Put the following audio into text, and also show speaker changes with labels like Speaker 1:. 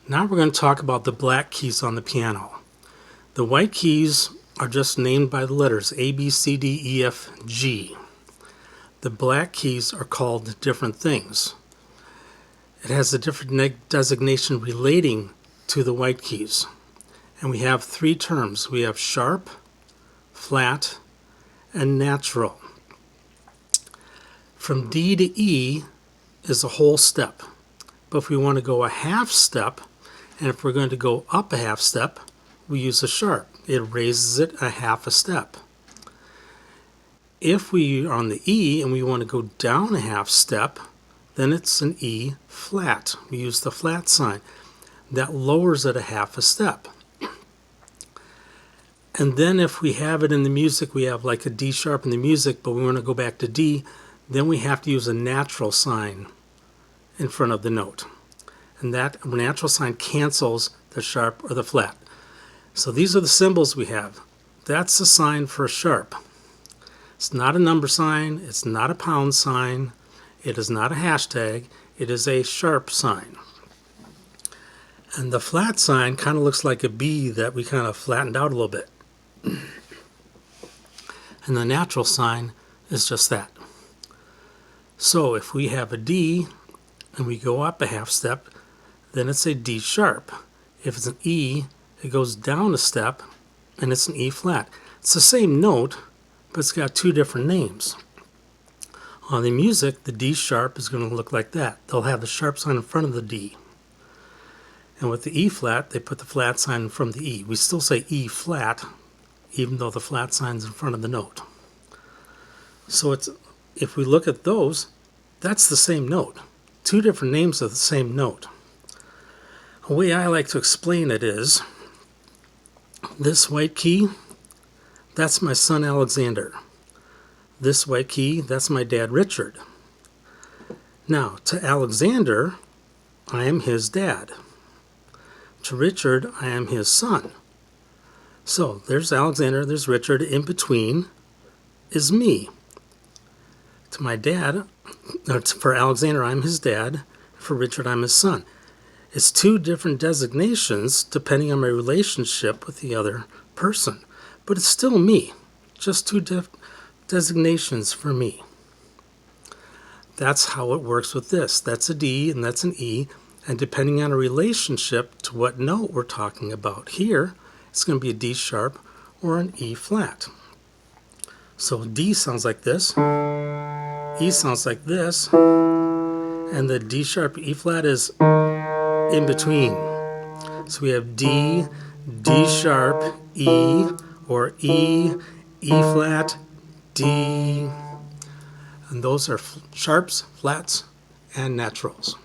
Speaker 1: Now we're going to talk about the black keys on the piano. The white keys are just named by the letters A, B, C, D, E, F, G. The black keys are called different things. It has a different designation relating to the white keys. And we have three terms. We have sharp, flat, and natural. From D to E is a whole step. But if we want to go a half step, and if we're going to go up a half step, we use a sharp. It raises it a half a step. If we are on the E and we want to go down a half step, then it's an E flat. We use the flat sign. That lowers it a half a step. And then if we have it in the music, we have like a D sharp in the music, but we want to go back to D, then we have to use a natural sign in front of the note. And that natural sign cancels the sharp or the flat. So these are the symbols we have. That's the sign for a sharp. It's not a number sign. It's not a pound sign. It is not a hashtag. It is a sharp sign. And the flat sign kind of looks like a B that we kind of flattened out a little bit. And the natural sign is just that. So if we have a D and we go up a half step, then it's a D sharp. If it's an E, it goes down a step and it's an E flat. It's the same note, but it's got two different names. On the music, the D sharp is going to look like that. They'll have the sharp sign in front of the D. And with the E flat, they put the flat sign in front of the E. We still say E flat, even though the flat sign's in front of the note. So if we look at those, that's the same note. Two different names of the same note. The way I like to explain it is, this white key, that's my son Alexander. This white key, that's my dad Richard. Now, to Alexander, I am his dad. To Richard, I am his son. So there's Alexander, there's Richard. In between is me. To my dad, for Alexander, I'm his dad. For Richard, I'm his son. It's two different designations depending on my relationship with the other person. But it's still me. Just two designations for me. That's how it works with this. That's a D and that's an E. And depending on a relationship to what note we're talking about here, it's going to be a D sharp or an E flat. So D sounds like this. E sounds like this. And the D sharp E flat is in between. So we have D, D sharp, E, or E, E flat, D. And those are sharps, flats, and naturals.